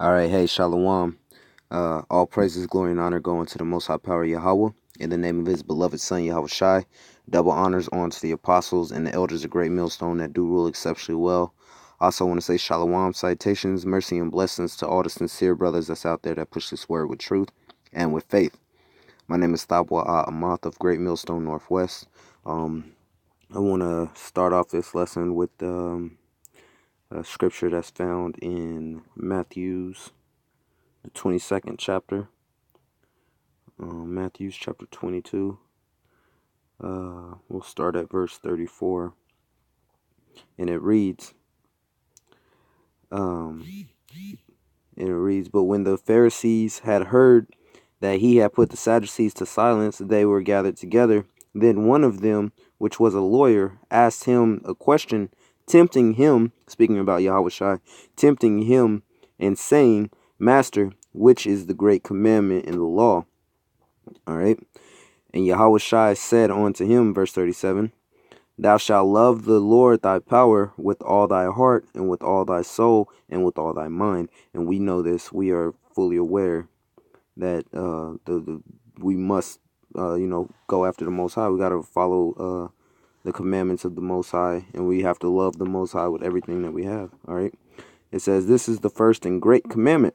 All right, hey, Shalom. All praises, glory, and honor go unto the Most High Power Yahweh. In the name of His beloved Son Yahweh Shai, double honors on to the apostles and the elders of Great Millstone that do rule exceptionally well. Also, want to say Shalom, citations, mercy, and blessings to all the sincere brothers that's out there that push this word with truth and with faith. My name is Thabwa Amath of Great Millstone Northwest. I want to start off this lesson with a scripture that's found in Matthew's the 22nd chapter, Matthew's chapter 22. We'll start at verse 34, and it reads, but when the Pharisees had heard that he had put the Sadducees to silence, they were gathered together. Then one of them, which was a lawyer, asked him a question, tempting him, speaking about Yahweh Shai, tempting him and saying, Master, which is the great commandment in the law? All right. And Yahweh Shai said unto him, verse 37, Thou shalt love the Lord thy power with all thy heart and with all thy soul and with all thy mind. And we know this. We are fully aware that we must, go after the Most High. We got to follow the commandments of the Most High, and we have to love the Most High with everything that we have. All right. It says, This is the first and great commandment,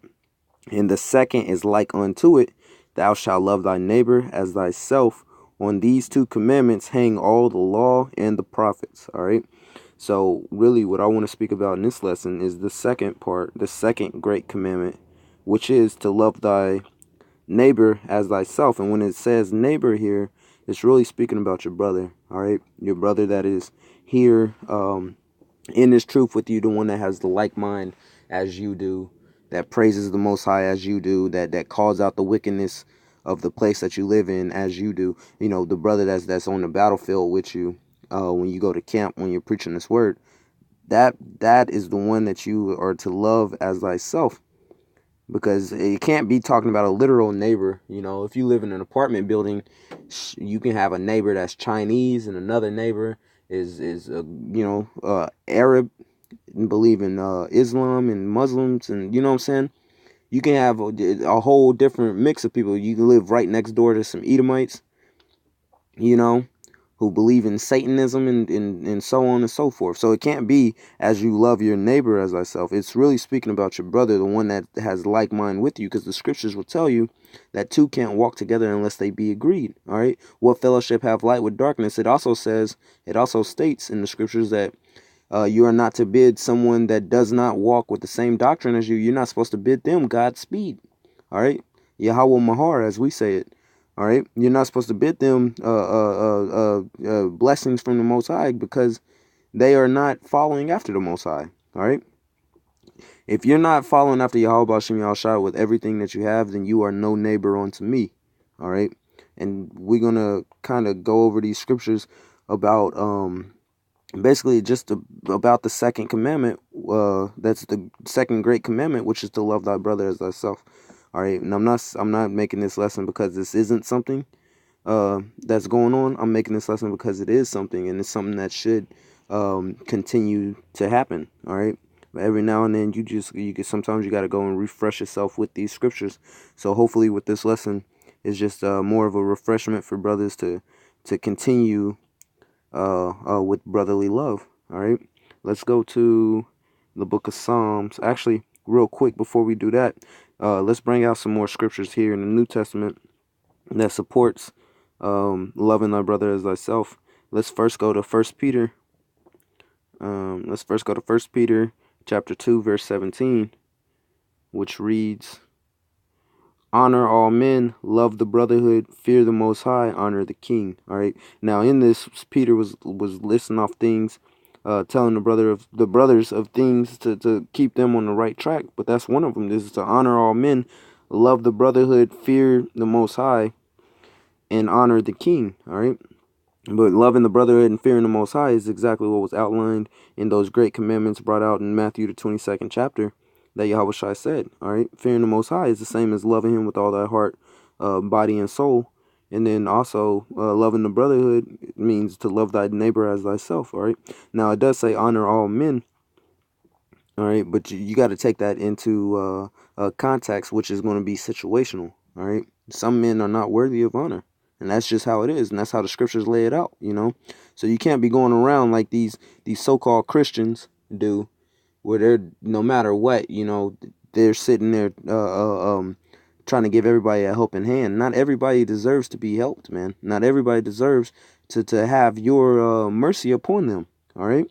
and the second is like unto it. Thou shalt love thy neighbor as thyself. On these two commandments hang all the law and the prophets. All right. So really what I want to speak about in this lesson is the second part, the second great commandment, which is to love thy neighbor as thyself. And when it says neighbor here, it's really speaking about your brother. All right. Your brother that is here in this truth with you, the one that has the like mind as you do, that praises the Most High as you do, that calls out the wickedness of the place that you live in as you do. You know, the brother that's on the battlefield with you when you go to camp, when you're preaching this word, that is the one that you are to love as thyself. Because it can't be talking about a literal neighbor. You know, if you live in an apartment building, you can have a neighbor that's Chinese and another neighbor is Arab and believe in Islam and Muslims, and you know what I'm saying. You can have a whole different mix of people. You can live right next door to some Edomites, you know, who believe in Satanism and so on and so forth. So it can't be as you love your neighbor as thyself. It's really speaking about your brother, the one that has like mind with you, because the scriptures will tell you that two can't walk together unless they be agreed. All right. What fellowship have light with darkness? It also states in the scriptures that you are not to bid someone that does not walk with the same doctrine as you. You're not supposed to bid them Godspeed. All right. Yahweh Mahar, as we say it. All right. You're not supposed to bid them blessings from the Most High because they are not following after the Most High. All right. If you're not following after Yahweh Bashim Yahushua with everything that you have, then you are no neighbor unto me. All right. And we're going to kind of go over these scriptures about basically just about the second commandment. That's the second great commandment, which is to love thy brother as thyself. All right. And I'm not making this lesson because this isn't something that's going on. I'm making this lesson because it is something, and it's something that should continue to happen. All right. But every now and then sometimes you got to go and refresh yourself with these scriptures. So hopefully with this lesson is just more of a refreshment for brothers to continue with brotherly love. All right, let's go to the book of Psalms. Actually, real quick before we do that, let's bring out some more scriptures here in the New Testament that supports loving thy brother as thyself. Let's first go to First Peter. First Peter chapter 2, verse 17, which reads, Honor all men, love the brotherhood, fear the Most High, honor the King. All right. Now, in this, Peter was listing off things, telling the brothers of things to keep them on the right track. But that's one of them. This is to honor all men, love the brotherhood, fear the Most High, and honor the King. All right. But loving the brotherhood and fearing the Most High is exactly what was outlined in those great commandments brought out in Matthew the 22nd chapter that Yahweh Shai said. All right, fearing the Most High is the same as loving Him with all thy heart, body, and soul. And then also loving the brotherhood means to love thy neighbor as thyself. All right. Now it does say honor all men. All right, but you got to take that into context, which is going to be situational. All right, some men are not worthy of honor, and that's just how it is, and that's how the scriptures lay it out. So you can't be going around like these so-called Christians do, where they're, no matter what, they're sitting there trying to give everybody a helping hand. Not everybody deserves to be helped, man. Not everybody deserves to have your mercy upon them. All right.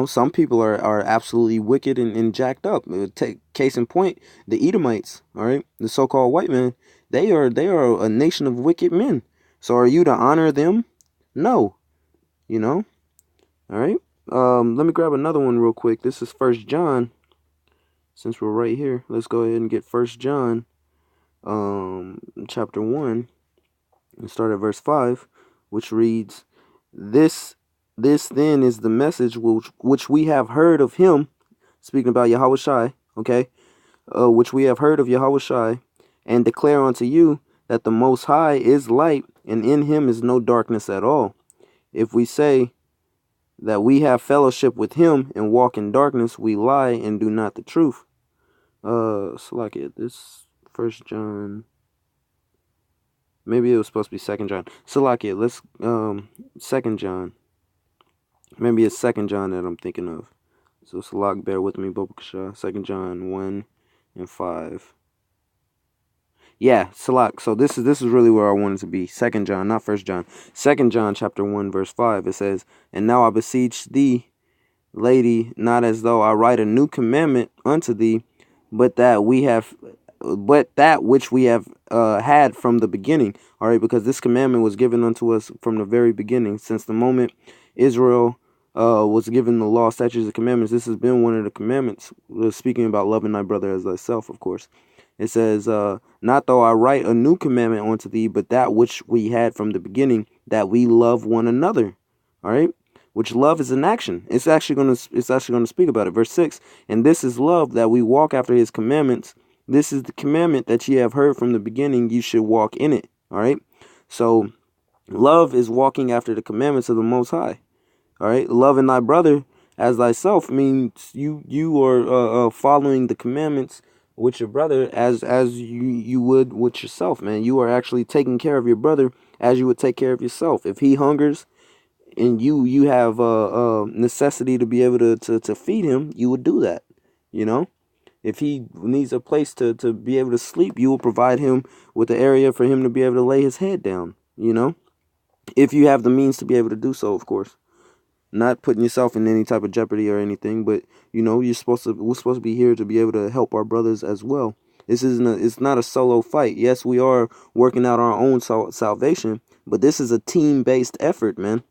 Some people are absolutely wicked and jacked up. Take case in point, the Edomites, all right, the so-called white men. They are a nation of wicked men. So are you to honor them? No. All right. Let me grab another one real quick. This is First John. Since we're right here, let's go ahead and get First John, chapter 1, and start at verse 5, which reads, "This then is the message which we have heard of him," speaking about Yahushai, okay, "which we have heard of Yahushai, and declare unto you that the Most High is light, and in him is no darkness at all. If we say that we have fellowship with him and walk in darkness, we lie and do not the truth." Salakia, this First John, maybe it was supposed to be Second John. Salakia, let's Second John. Maybe it's Second John that I'm thinking of. So Salak, bear with me, Bobakasha. 2 John 1 and 5. Yeah, Salak. So this is really where I wanted to be. 2 John, not First John. 2 John chapter 1, verse 5. It says, "And now I beseech thee, lady, not as though I write a new commandment unto thee, but that which we have had from the beginning." All right, because this commandment was given unto us from the very beginning, since the moment Israel was given the law, statutes, and commandments. This has been one of the commandments. We're speaking about loving thy brother as thyself, of course. It says, "Not though I write a new commandment unto thee, but that which we had from the beginning, that we love one another." All right, which love is an action. It's actually going to speak about it. Verse 6, "And this is love, that we walk after his commandments. This is the commandment that ye have heard from the beginning, you should walk in it." All right, so love is walking after the commandments of the Most High. All right, loving thy brother as thyself means you are following the commandments with your brother as you would with yourself, man. You are actually taking care of your brother as you would take care of yourself. If he hungers and you have a necessity to be able to feed him, you would do that. If he needs a place to be able to sleep, you will provide him with the area for him to be able to lay his head down. If you have the means to be able to do so, of course. Not putting yourself in any type of jeopardy or anything, but we're supposed to be here to be able to help our brothers as well. It's not a solo fight. Yes, we are working out our own salvation, but this is a team-based effort, man.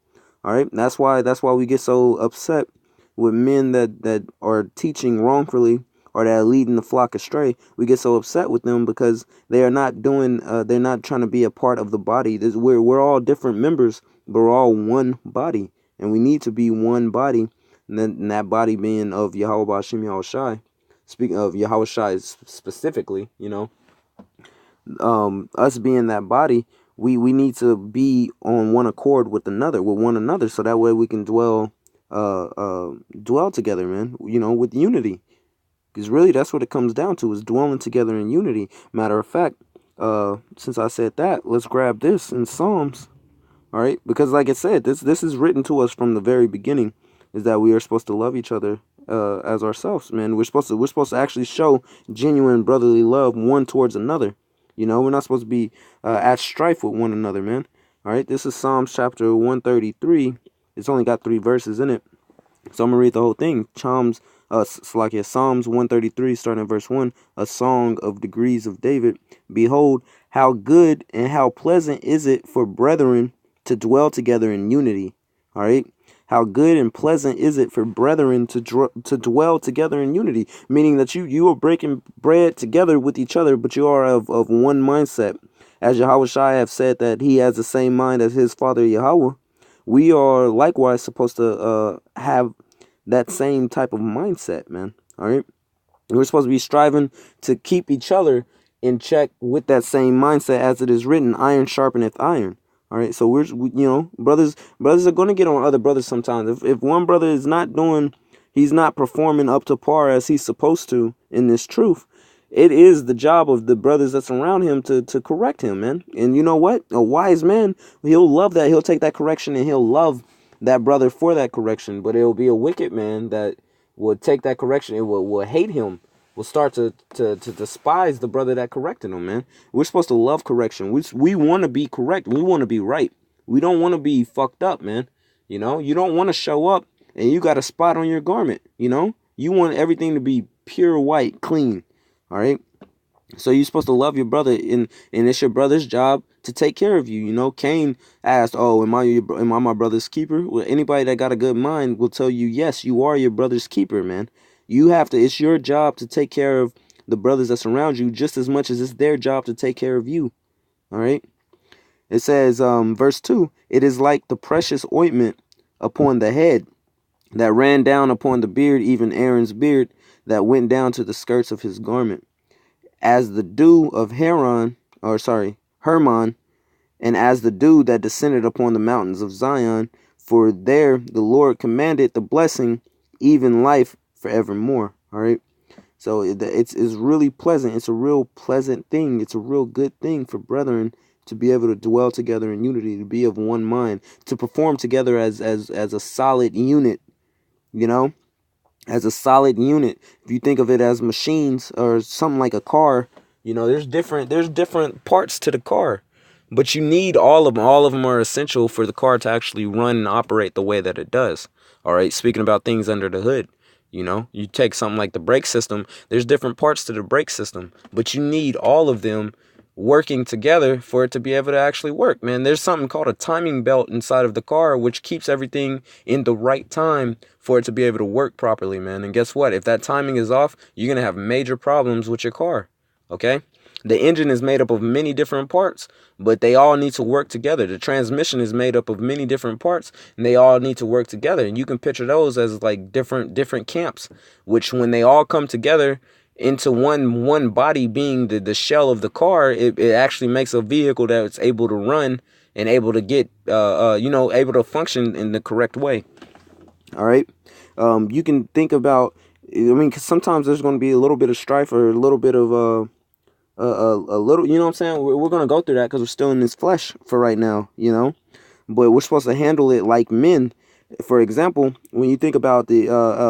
All right, that's why we get so upset with men that are teaching wrongfully or that are leading the flock astray. We get so upset with them because they are not doing. They're not trying to be a part of the body. We're all different members, but we're all one body. And we need to be one body, and that body being of Yahweh Ba'Shem Yahushai. Speaking of Yahushai specifically, us being that body, we need to be on one accord with one another, so that way we can dwell together, man. With unity, because really that's what it comes down to, is dwelling together in unity. Matter of fact, since I said that, let's grab this in Psalms. All right, because like I said, this is written to us from the very beginning, is that we are supposed to love each other as ourselves, man. We're supposed to actually show genuine brotherly love one towards another. We're not supposed to be at strife with one another, man. All right, this is Psalms chapter 133. It's only got 3 verses in it, so I'm gonna read the whole thing. Psalms 133, starting at verse 1, a song of degrees of David. "Behold, how good and how pleasant is it for brethren to dwell together in unity." All right, how good and pleasant is it for brethren to dwell together in unity, meaning that you are breaking bread together with each other, but you are of one mindset. As Yahushua have said that he has the same mind as his father Yahweh, we are likewise supposed to have that same type of mindset, man. All right, we're supposed to be striving to keep each other in check with that same mindset, as it is written, "Iron sharpeneth iron." All right, so brothers are going to get on other brothers sometimes. If one brother is not doing, He's not performing up to par as he's supposed to in this truth. It is the job of the brothers that's around him to correct him, man. And you know what? A wise man, he'll love that. He'll take that correction and he'll love that brother for that correction. But it'll be a wicked man that will take that correction and will hate him, will start to despise the brother that corrected him, man. We're supposed to love correction. We want to be correct. We want to be right. We don't want to be fucked up, man. You know, you don't want to show up and you got a spot on your garment, you know? You want everything to be pure white, clean, all right? So you're supposed to love your brother, and it's your brother's job to take care of you. You know, Cain asked, "Oh, am I my brother's keeper?" Well, anybody that got a good mind will tell you, yes, you are your brother's keeper, man. You have to. It's your job to take care of the brothers that surround you just as much as it's their job to take care of you. All right. It says, verse 2, it is like the precious ointment upon the head that ran down upon the beard, even Aaron's beard, that went down to the skirts of his garment, as the dew of Hermon, and as the dew that descended upon the mountains of Zion, for there the Lord commanded the blessing, even life forevermore. All right. So it's really pleasant. It's a real pleasant thing. It's a real good thing for brethren to be able to dwell together in unity, to be of one mind, to perform together as a solid unit, you know, as a solid unit. If you think of it as machines or something like a car, you know, there's different parts to the car, but you need all of them. All of them are essential for the car to actually run and operate the way that it does. All right. Speaking about things under the hood, you know, you take something like the brake system, there's different parts to the brake system, but you need all of them working together for it to be able to actually work, man. There's something called a timing belt inside of the car, which keeps everything in the right time for it to be able to work properly, man. And guess what? If that timing is off, you're going to have major problems with your car, okay? The engine is made up of many different parts, but they all need to work together. The transmission is made up of many different parts, and they all need to work together. And you can picture those as like different camps, which when they all come together into one body being the shell of the car, it actually makes a vehicle that's able to run and able to get able to function in the correct way. All right. You can think about, I mean, 'cause sometimes there's going to be a little bit of strife or a little bit of a little, you know what I'm saying? We're going to go through that because we're still in this flesh for right now, you know, but we're supposed to handle it like men. For example, when you think about the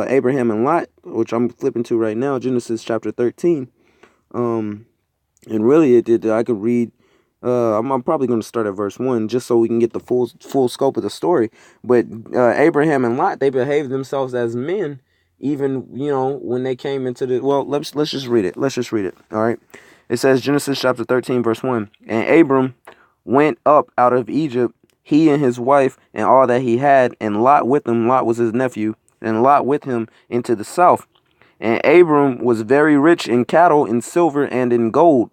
Abraham and Lot, which I'm flipping to right now, Genesis chapter 13, and really I could read, I'm probably going to start at verse 1 just so we can get the full scope of the story. But Abraham and Lot, they behaved themselves as men, even, you know, when they came into the, well, let's just read it. Let's just read it. All right. It says Genesis chapter 13, verse 1, and Abram went up out of Egypt, he and his wife and all that he had, and Lot with him. Lot was his nephew, and Lot with him into the south. And Abram was very rich in cattle, in silver, and in gold.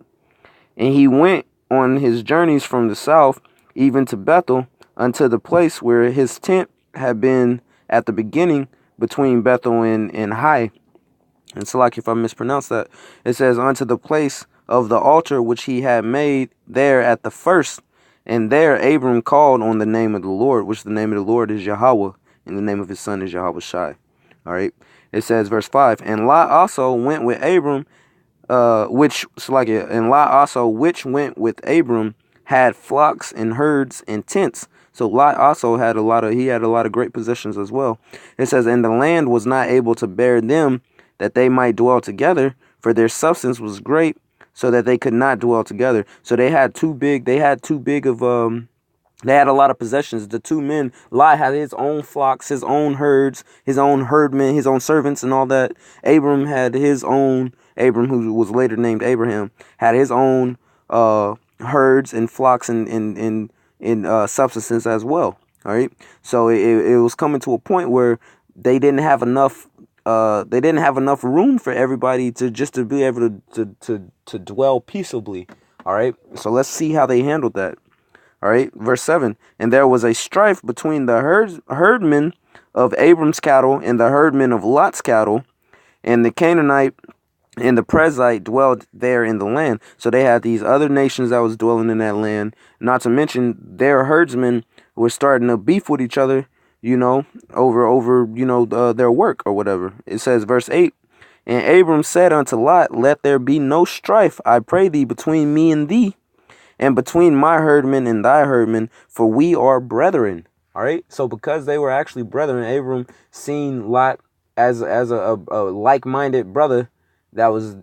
And he went on his journeys from the south, even to Bethel, unto the place where his tent had been at the beginning, between Bethel and Hai. And so, like, if I mispronounce that, it says, unto the place of the altar which he had made there at the first. And there Abram called on the name of the Lord, which the name of the Lord is Yahweh, and the name of his son is Yahweh Shai. All right. It says, verse 5, and Lot also went with Abram, which went with Abram, had flocks and herds and tents. So Lot also had a lot of great possessions as well. It says, and the land was not able to bear them, that they might dwell together, for their substance was great, so that they could not dwell together. So they had they had a lot of possessions. The two men, Lot had his own flocks, his own herds, his own herdmen, his own servants and all that. Abram had his own, who was later named Abraham, had his own herds and flocks and subsistence as well. All right. So it was coming to a point where they didn't have enough room for everybody to be able to dwell peaceably. All right. So let's see how they handled that. All right. Verse 7. And there was a strife between the herdmen of Abram's cattle and the herdmen of Lot's cattle, and the Canaanite and the Perizzite dwelled there in the land. So they had these other nations that was dwelling in that land. Not to mention their herdsmen were starting to beef with each other, over their work or whatever. It says, verse 8, and Abram said unto Lot, let there be no strife, I pray thee, between me and thee, and between my herdmen and thy herdmen, for we are brethren. All right. So because they were actually brethren, Abram seen Lot as a like-minded brother that was,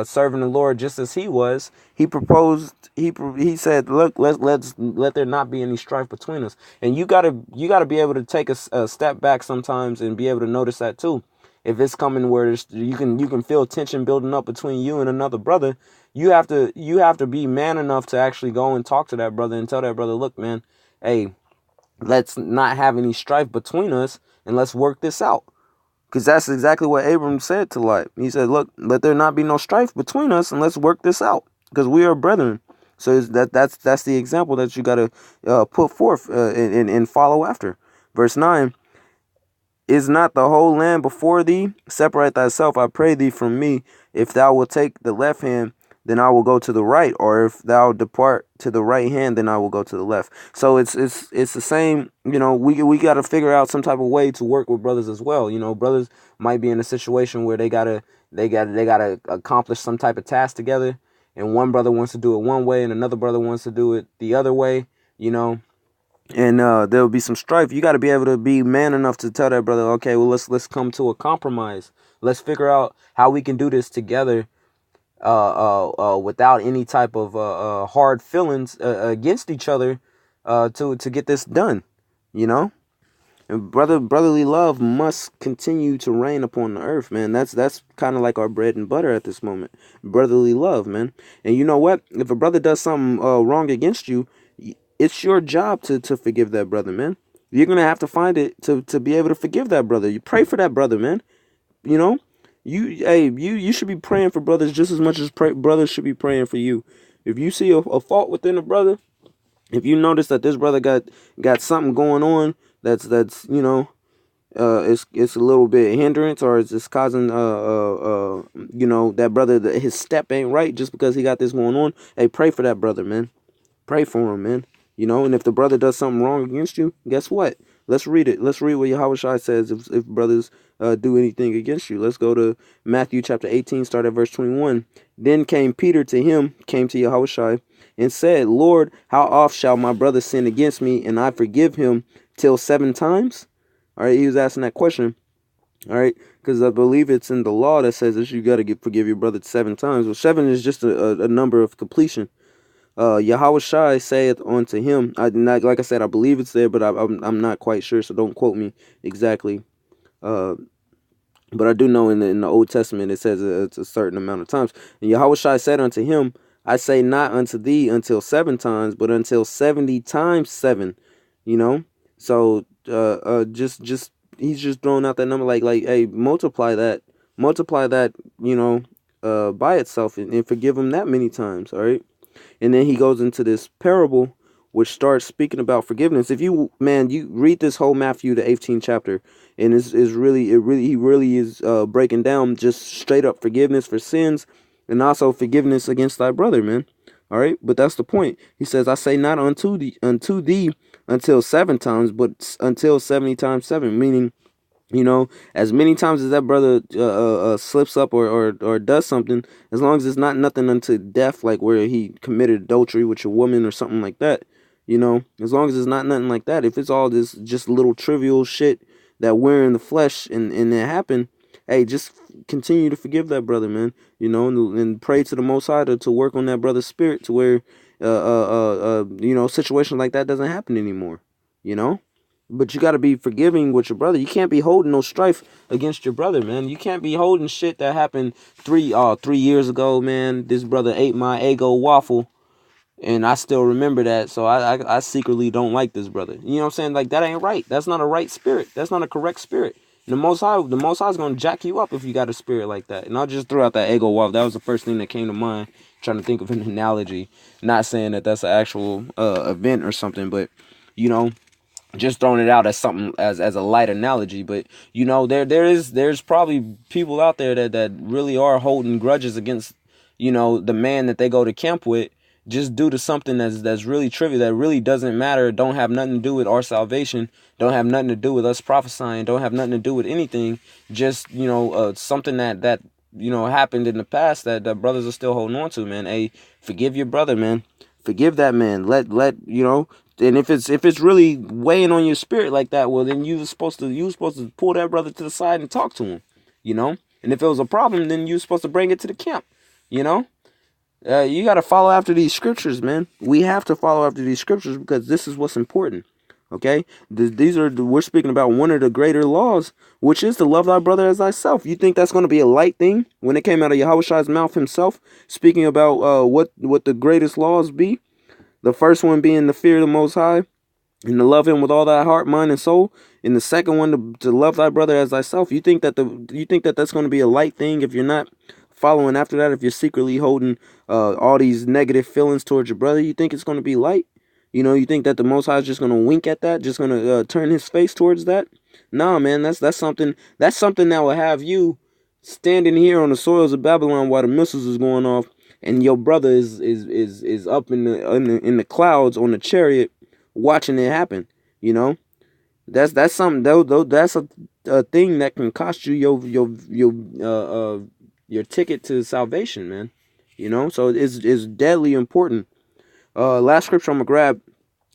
serving the Lord just as he was. He proposed. He said, look, let there not be any strife between us. And you gotta be able to take a step back sometimes and be able to notice that too. If it's coming where you can feel tension building up between you and another brother, you have to be man enough to actually go and talk to that brother and tell that brother, look, man, hey, let's not have any strife between us and let's work this out. Because that's exactly what Abram said to Lot. He said, look, let there not be no strife between us and let's work this out because we are brethren. So that's the example that you got to put forth and follow after. Verse 9, is not the whole land before thee? Separate thyself, I pray thee, from me. If thou wilt take the left hand, then I will go to the right, or if thou depart to the right hand, then I will go to the left. So it's the same. We got to figure out some type of way to work with brothers as well. Brothers might be in a situation where they gotta accomplish some type of task together, and one brother wants to do it one way, and another brother wants to do it the other way. And there'll be some strife. You got to be able to be man enough to tell that brother, okay, well, let's come to a compromise. Let's figure out how we can do this together, without any type of hard feelings against each other, to get this done. And brotherly love must continue to reign upon the earth, man. That's kind of like our bread and butter at this moment. Brotherly love, man. And you know what? If a brother does something wrong against you, it's your job to forgive that brother, man. You're gonna have to find it to be able to forgive that brother. You pray for that brother, man. You should be praying for brothers just as much as brothers should be praying for you. If you see a fault within a brother, if you notice that this brother got something going on that's it's a little bit hindrance, or it's just causing that brother, his step ain't right just because he got this going on. Hey, pray for that brother, man. Pray for him, man. And if the brother does something wrong against you, guess what? Let's read it. Let's read what Yahushua says if brothers do anything against you. Let's go to Matthew chapter 18, start at verse 21. Then came Peter to Yahushua, and said, Lord, how oft shall my brother sin against me, and I forgive him till 7 times? All right, he was asking that question. All right, because I believe it's in the law that says that you got to forgive your brother 7 times. Well, 7 is just a number of completion. Yahushua saith unto him, like I said, I believe it's there, but I'm not quite sure, so don't quote me exactly. But I do know in the Old Testament it says it's a certain amount of times. And Yahushua said unto him, I say not unto thee until 7 times, but until 70 times 7. So just he's just throwing out that number like hey, multiply that by itself and forgive him that many times. All right. And then he goes into this parable, which starts speaking about forgiveness. If you read this whole Matthew, the 18th chapter, and he really is breaking down just straight up forgiveness for sins, and also forgiveness against thy brother, man. All right, but that's the point. He says, "I say not unto thee until 7 times, but until 70 times 7," meaning, as many times as that brother slips up or does something, as long as it's not nothing unto death, like where he committed adultery with a woman or something like that, as long as it's not nothing like that. If it's all this just little trivial shit that we're in the flesh and it happened, hey, just continue to forgive that brother, man, and pray to the Most High to work on that brother's spirit to where, situations like that doesn't happen anymore, But you got to be forgiving with your brother. You can't be holding no strife against your brother, man. You can't be holding shit that happened 3 years ago, man. This brother ate my Eggo waffle, and I still remember that. So I secretly don't like this brother. You know what I'm saying? Like, that ain't right. That's not a right spirit. That's not a correct spirit. And the Most High is gonna jack you up if you got a spirit like that. And I'll just throw out that Eggo waffle. That was the first thing that came to mind. Trying to think of an analogy. Not saying that that's an actual event or something, but just throwing it out as something as a light analogy. But there's probably people out there that really are holding grudges against the man that they go to camp with, just due to something that's really trivial, that really doesn't matter, don't have nothing to do with our salvation, don't have nothing to do with us prophesying, don't have nothing to do with anything, just, something that happened in the past that brothers are still holding on to, man. Hey, forgive your brother, man. Forgive that man. Let and if it's really weighing on your spirit like that, well, then you was supposed to pull that brother to the side and talk to him, you know. And if it was a problem, then you were supposed to bring it to the camp, you know. You got to follow after these scriptures, man. We have to follow after these scriptures because this is what's important. Okay, we're speaking about one of the greater laws, which is to love thy brother as thyself. You think that's going to be a light thing when it came out of Yahushua's mouth himself, speaking about what the greatest laws be? The first one being the fear of the Most High and to love Him with all thy heart, mind, and soul. And the second one to love thy brother as thyself. You think that that's going to be a light thing if you're not following after that? If you're secretly holding all these negative feelings towards your brother, you think it's going to be light? You think that the Most High is just going to wink at that, just going to turn His face towards that? Nah, man, that's something that will have you standing here on the soils of Babylon while the missiles is going off, and your brother is up in the clouds on the chariot watching it happen. You know, that's something though that's a thing that can cost you your ticket to salvation, man. So it's deadly important. Last scripture I'm gonna grab,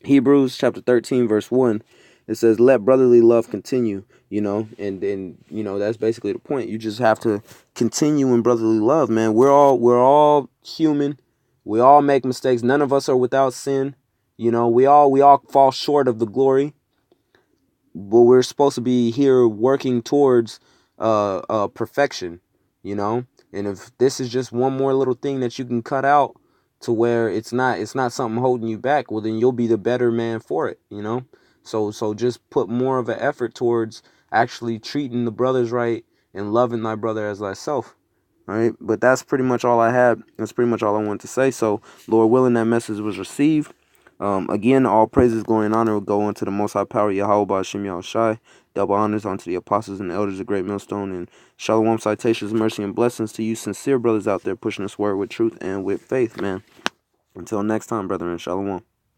Hebrews chapter 13 verse 1. It says, "Let brotherly love continue." And that's basically the point. You just have to continue in brotherly love, man. We're all human. We all make mistakes. None of us are without sin. We all fall short of the glory, but we're supposed to be here working towards perfection. And if this is just one more little thing that you can cut out to where it's not something holding you back, well, then you'll be the better man for it. So just put more of an effort towards actually treating the brothers right and loving thy brother as thyself. All right, but that's pretty much all I had. That's pretty much all I wanted to say. So, Lord willing, that message was received. Again, all praises, glory, and honor will go unto the Most High Power, Yahweh Ba'Shem Yahushai. Double honors unto the apostles and the elders of Great Millstone. And shalom, citations, mercy, and blessings to you sincere brothers out there pushing this word with truth and with faith, man. Until next time, brethren, shalom.